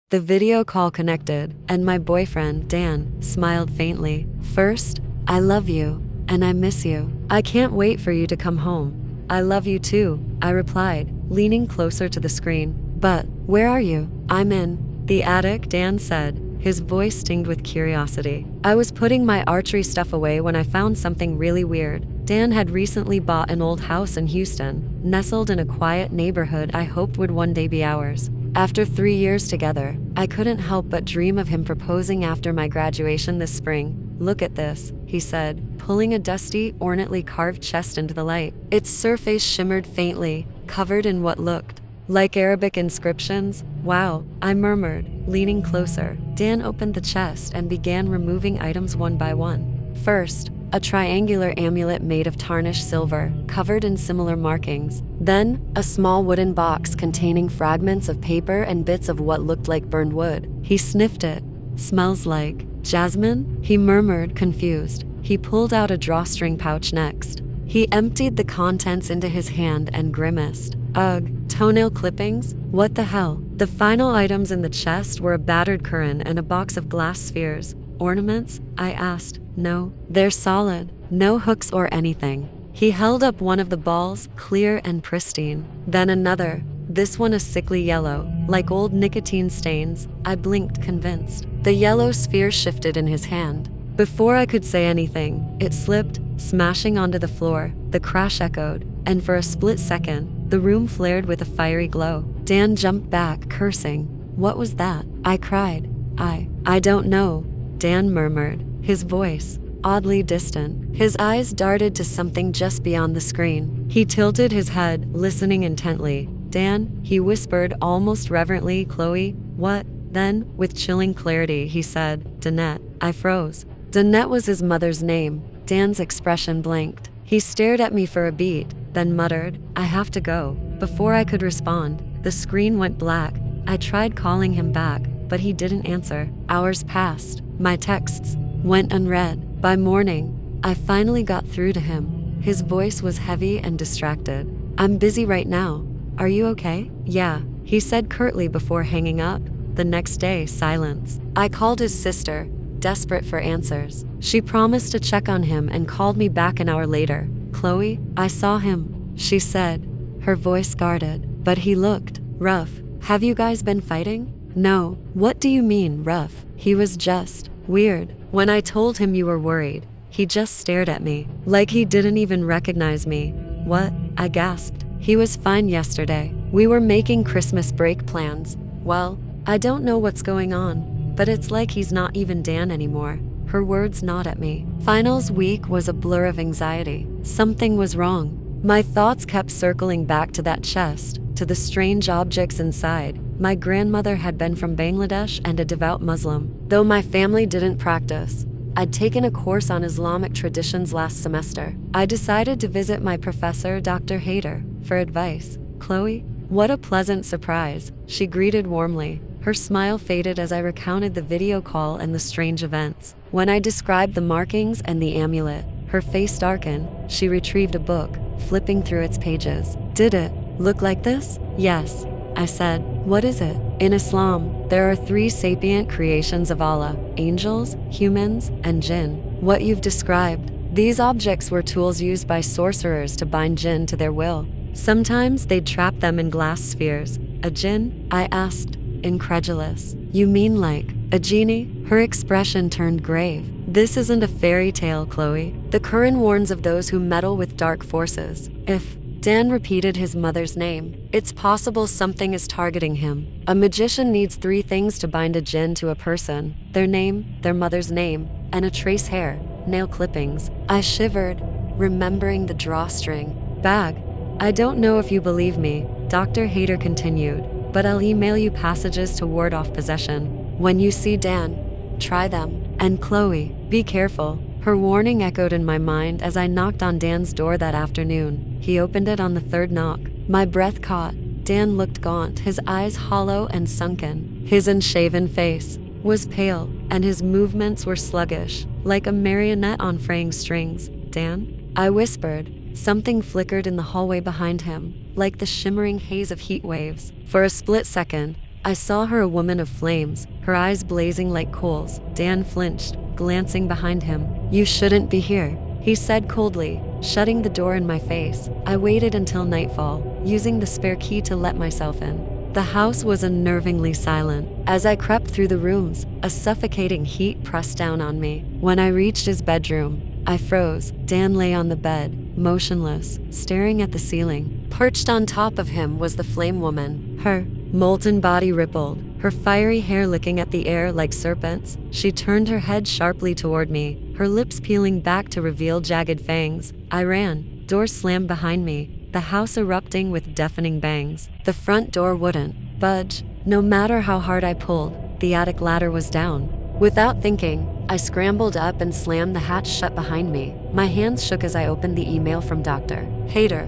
The video call connected, and my boyfriend, Dan, smiled faintly. "First, I love you, and I miss you. I can't wait for you to come home." "I love you too," I replied, leaning closer to the screen. "But, where are you?" "I'm in the attic," Dan said, his voice tinged with curiosity. "I was putting my archery stuff away when I found something really weird." Dan had recently bought an old house in Houston, nestled in a quiet neighborhood I hoped would one day be ours. After 3 years together, I couldn't help but dream of him proposing after my graduation this spring. "Look at this," he said, pulling a dusty, ornately carved chest into the light. Its surface shimmered faintly, covered in what looked like Arabic inscriptions. "Wow," I murmured, leaning closer. Dan opened the chest and began removing items one by one. First, a triangular amulet made of tarnished silver, covered in similar markings. Then, a small wooden box containing fragments of paper and bits of what looked like burned wood. He sniffed it. "Smells like jasmine?" he murmured, confused. He pulled out a drawstring pouch next. He emptied the contents into his hand and grimaced. "Ugh, toenail clippings? What the hell?" The final items in the chest were a battered Quran and a box of glass spheres. "Ornaments?" I asked. "No, they're solid. No hooks or anything." He held up one of the balls, clear and pristine. Then another, this one a sickly yellow, like old nicotine stains. I blinked, convinced. The yellow sphere shifted in his hand. Before I could say anything, it slipped, smashing onto the floor. The crash echoed, and for a split second, the room flared with a fiery glow. Dan jumped back, cursing. "What was that?" I cried. I don't know," Dan murmured, his voice oddly distant. His eyes darted to something just beyond the screen. He tilted his head, listening intently. "Dan," he whispered almost reverently, "Chloe, what?" Then, with chilling clarity, he said, "Danette." I froze. Danette was his mother's name. Dan's expression blanked. He stared at me for a beat, then muttered, "I have to go." Before I could respond, the screen went black. I tried calling him back, but he didn't answer. Hours passed. My texts went unread. By morning, I finally got through to him. His voice was heavy and distracted. "I'm busy right now. Are you okay?" "Yeah," he said curtly before hanging up. The next day, silence. I called his sister, desperate for answers. She promised to check on him and called me back an hour later. "Chloe, I saw him," she said, her voice guarded. "But he looked rough." "Have you guys been fighting?" "No." "What do you mean, rough?" "He was just weird. When I told him you were worried, he just stared at me, like he didn't even recognize me." "What?" I gasped. "He was fine yesterday. We were making Christmas break plans. Well, I don't know what's going on, but it's like he's not even Dan anymore." Her words gnawed at me. Finals week was a blur of anxiety. Something was wrong. My thoughts kept circling back to that chest, to the strange objects inside. My grandmother had been from Bangladesh and a devout Muslim. Though my family didn't practice, I'd taken a course on Islamic traditions last semester. I decided to visit my professor, Dr. Hayter, for advice. "Chloe, what a pleasant surprise," she greeted warmly. Her smile faded as I recounted the video call and the strange events. When I described the markings and the amulet, her face darkened. She retrieved a book, flipping through its pages. "Did it look like this?" "Yes," I said. "What is it?" "In Islam, there are 3 sapient creations of Allah: angels, humans, and jinn. What you've described. These objects were tools used by sorcerers to bind jinn to their will. Sometimes they'd trap them in glass spheres." "A jinn?" I asked, incredulous. "You mean like a genie?" Her expression turned grave. "This isn't a fairy tale, Chloe. The Quran warns of those who meddle with dark forces. If..." Dan repeated his mother's name. "It's possible something is targeting him. A magician needs 3 things to bind a jinn to a person: their name, their mother's name, and a trace hair, nail clippings." I shivered, remembering the drawstring bag. "I don't know if you believe me," Dr. Hayter continued, "but I'll email you passages to ward off possession. When you see Dan, try them. And Chloe, be careful." Her warning echoed in my mind as I knocked on Dan's door that afternoon. He opened it on the 3rd knock. My breath caught. Dan looked gaunt, his eyes hollow and sunken. His unshaven face was pale, and his movements were sluggish, like a marionette on fraying strings. "Dan?" I whispered. Something flickered in the hallway behind him, like the shimmering haze of heat waves. For a split second, I saw her a woman of flames, her eyes blazing like coals. Dan flinched, glancing behind him. "You shouldn't be here," he said coldly, shutting the door in my face. I waited until nightfall, using the spare key to let myself in. The house was unnervingly silent. As I crept through the rooms, a suffocating heat pressed down on me. When I reached his bedroom, I froze. Dan lay on the bed, motionless, staring at the ceiling. Perched on top of him was the flame woman. Her molten body rippled, her fiery hair licking at the air like serpents. She turned her head sharply toward me, her lips peeling back to reveal jagged fangs. I ran. Doors slammed behind me, the house erupting with deafening bangs. The front door wouldn't budge. No matter how hard I pulled, the attic ladder was down. Without thinking, I scrambled up and slammed the hatch shut behind me. My hands shook as I opened the email from Dr. Hader,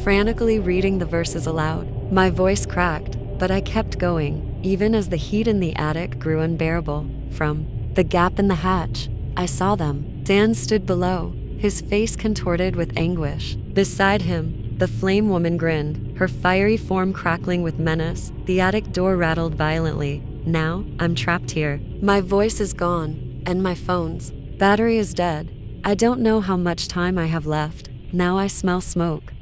frantically reading the verses aloud. My voice cracked, but I kept going, even as the heat in the attic grew unbearable. From the gap in the hatch, I saw them. Dan stood below, his face contorted with anguish. Beside him, the flame woman grinned, her fiery form crackling with menace. The attic door rattled violently. Now, I'm trapped here. My voice is gone, and my phone's battery is dead. I don't know how much time I have left. Now I smell smoke.